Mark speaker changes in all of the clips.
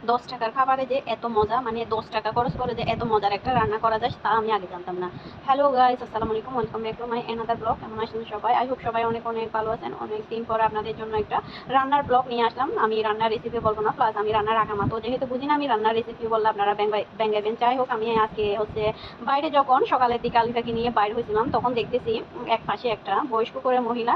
Speaker 1: 10 টাকার খাবারে যে এত মজা, মানে 10 টাকা খরচ করে যে এত মজার একটা রান্না করা যায় তা আমি আগে জানতাম না। হ্যালো গাইস, আসসালামু আলাইকুম, welcome back to my another blog. কেমন আছেন সবাই? আই হোপ সবাই অনেক অনেক ভালো আছেন। অনেক দিন পরে আপনাদের জন্য একটা রান্নার ব্লগ নিয়ে আসলাম। আমি রান্নার রেসিপি বলবো না, প্লাস আমি রান্নার আগামা তো যেহেতু বুঝি না, আমি রান্নার রেসিপি বললে আপনারা ব্যাঙ্গাইবেন। যাই হোক, আমি আজকে হচ্ছে বাইরে যখন সকালের দিকে আলিফাকে নিয়ে বাইরে হয়েছিলাম, তখন দেখতেছি এক পাশে একটা বয়স্ক করে মহিলা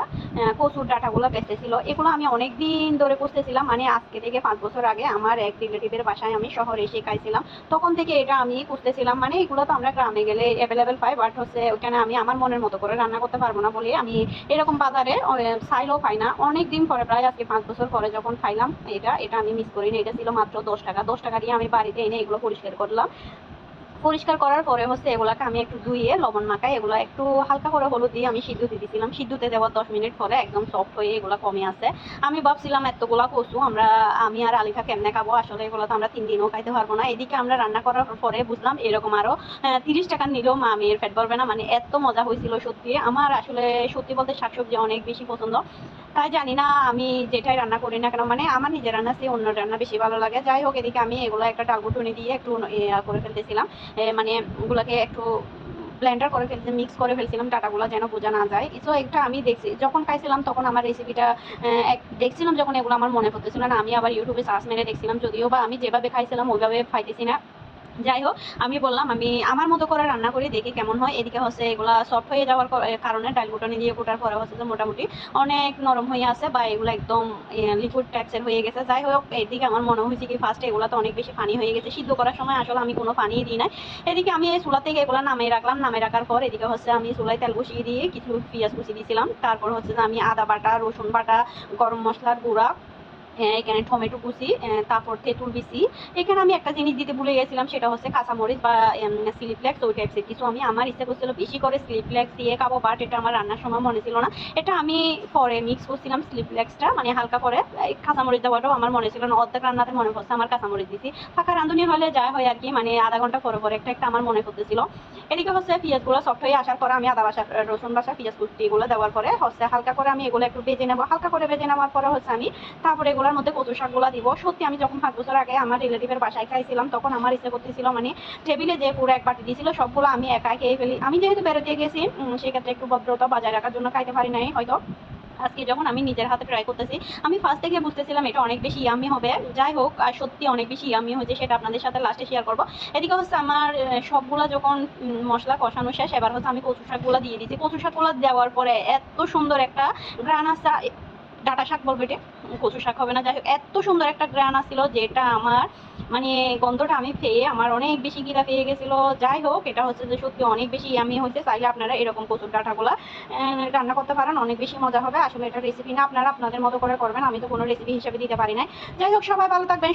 Speaker 1: কচুর ডাঁটাগুলো বেচতেছিল। এগুলো আমি অনেক দিন ধরে খুঁজতেছিলাম, মানে আজকে থেকে 5 বছর আগে আমার এক রিলেটিভের বাসায় আমি শহরে এসে খাইছিলাম। তখন থেকে এটা আমি খুঁজতেছিলাম, মানে এগুলো তো আমরা গ্রামে গেলে অ্যাভেলেবেল পাই, বাট হচ্ছে ওইখানে আমি আমার মনের মতো করে রান্না করতে পারবো না বলে আমি এরকম বাজারে চাইলেও পাই না। অনেক দিন পরে, প্রায় আজকে 5 বছর পরে যখন খাইলাম, এটা এটা আমি মিস করি না। এটা ছিল মাত্র 10 টাকা। 10 টাকা দিয়ে আমি বাড়িতে এনে এগুলো পরিষ্কার করলাম। পরিষ্কার করার পরে হচ্ছে এগুলাকে আমি একটু ধুইয়ে লবণ মাখাই, এগুলো একটু হালকা করে হলুদ দিয়ে আমি সিদ্ধ দিয়ে দিয়েছিলাম। সিদ্ধতে দেওয়ার 10 মিনিট পরে একদম সফট হয়ে এগুলো কমে আছে। আমি ভাবছিলাম এতগুলা কচু আমি আর আলিফা কেমনে খাবো, আসলে এগুলো তো আমরা 3 দিনও খাইতে পারবো না। এদিকে আমরা রান্না করার পরে বুঝলাম এরকম আরো 30 টাকা নিলেও মামির পেট ভরবে না, মানে এত মজা হয়েছিল সত্যি। আমার আসলে সত্যি বলতে শাকসবজি অনেক বেশি পছন্দ, তাই জানি না আমি যেটাই রান্না করি না কেন, মানে আমার নিজের রান্না চেয়ে অন্য রান্না বেশি ভালো লাগে। যাই হোক, এদিকে আমি এগুলো একটা ডালঘুটনি দিয়ে একটু করে ফেলতেছিলাম, মানে ওগুলোকে একটু ব্লেন্ডার করে ফেলছি, মিক্স করে ফেলছিলাম ডাটাগুলো যেন বোঝা না যায়। তো একটা আমি দেখছি যখন খাইছিলাম তখন আমার রেসিপিটা দেখছিলাম, যখন এগুলো আমার মনে পড়তেছিল না, আমি আবার ইউটিউবে সার্চ মেরে দেখছিলাম, যদিও বা আমি যেভাবে খাইছিলাম ওইভাবে পাইতেছি না। যাই হোক, আমি বললাম আমি আমার মতো করে রান্না করি, দেখি কেমন হয়। এদিকে হচ্ছে এগুলা সফট হয়ে যাওয়ার কারণে ডাল ঘুটনি দিয়ে কোটার পরে হচ্ছে যে মোটামুটি অনেক নরম হয়ে আছে, বা এগুলো একদম লিকুইড টাইপসের হয়ে গেছে। যাই হোক, এদিকে আমার মনে হয়েছে কি ফার্স্টে এগুলো তো অনেক বেশি পানি হয়ে গেছে, সিদ্ধ করার সময় আসলে আমি কোনো পানি দিই না। এদিকে আমি এই চুলা থেকে এগুলো নামিয়ে রাখলাম। নামিয়ে রাখার পর এদিকে হচ্ছে আমি চুলায় তেল বসিয়ে দিয়ে কিছু পেঁয়াজ কুচি দিয়েছিলাম। তারপর হচ্ছে যে আমি আদা বাটা, রসুন বাটা, গরম মশলার গুঁড়া, এখানে টমেটো কুচি, তারপর তেঁতুল বিচি। এখানে আমি একটা জিনিস দিতে ভুলে গেছিলাম, সেটা হচ্ছে কাঁচামরিচ বা চিলি ফ্লেক্স, ওই টাইপসের কিছু। আমি আমার ইচ্ছা করছিল বেশি করে চিলি ফ্লেক্স দিয়ে খাবো, বাট এটা আমার রান্নার সময় মনে ছিল না। এটা আমি পরে মিক্স করছিলাম চিলি ফ্লেক্সটা, মানে হালকা করে। কাঁচামরিচ দেওয়াটাও আমার মনে ছিল না, অর্ধেক রান্নাতে মনে পড়ছে আমার কাঁচামরিচ দিছি। ফাঁকা রাঁধুনি হলে যা হয় আর কি, মানে আধা ঘন্টা পরে পরে একটা একটা আমার মনে পড়তেছিল। এদিকে হচ্ছে পেঁয়াজগুলো সফট হয়ে আসার পরে আমি আদা বাসা, রসুন বাসা, পেঁয়াজ কুচি এগুলো দেওয়ার পরে হচ্ছে হালকা করে আমি এগুলো একটু ভেজে নেবো। হালকা করে ভেজে নেওয়ার পরে হচ্ছে আমি তারপরে এগুলোর মধ্যে কচু শাকগুলো দিব। সত্যি আমি যখন 5 বছর আগে আমার রিলেটিভের বাসায় খাইছিলাম, তখন আমার ইচ্ছে করতেছিল, মানে টেবিলে যে পুরো এক বাটি দিয়েছিল সবগুলো আমি একাই খেয়ে ফেলি। আমি যেহেতু বেরোতে গেছি, সেক্ষেত্রে একটু ভদ্রতা বজায় রাখার জন্য খাইতে পারি নাই হয়তো। আজকে যখন আমি নিজের হাতে ট্রাই করতেছি, আমি ফার্স্ট থেকে বুঝতেছিলাম এটা অনেক বেশি ইয়াম্মি হবে। যাই হোক, আর সত্যি অনেক বেশি ইয়াম্মি হয়েছে, সেটা আপনাদের সাথে লাস্টে শেয়ার করবো। এদিকে হচ্ছে আমার সবগুলা যখন মশলা কষানো শেষ, এবার হচ্ছে আমি কচু শাকগুলো দিয়ে দিচ্ছি। কচু শাকগুলো দেওয়ার পরে এত সুন্দর একটা গ্রান আসা, ডাঁটা শাক বলবো এটা, কচু শাক হবে না। যাই হোক, এত সুন্দর একটা গ্রান আসছিল, যেটা আমার মানে গন্ধটা আমি পেয়ে আমার অনেক বেশি গিরা পেয়ে গেছিল। যাই হোক, এটা হচ্ছে যে সত্যি অনেক বেশি ইয়ামি হয়েছে। চাইলে আপনারা এরকম কচুর ডাঁটাগুলা রান্না করতে পারেন, অনেক বেশি মজা হবে। আসলে এটা রেসিপি না, আপনারা আপনাদের মতো করে করবেন, আমি তো কোনো রেসিপি হিসেবে দিতে পারি না। যাই হোক, সবাই ভালো থাকবেন।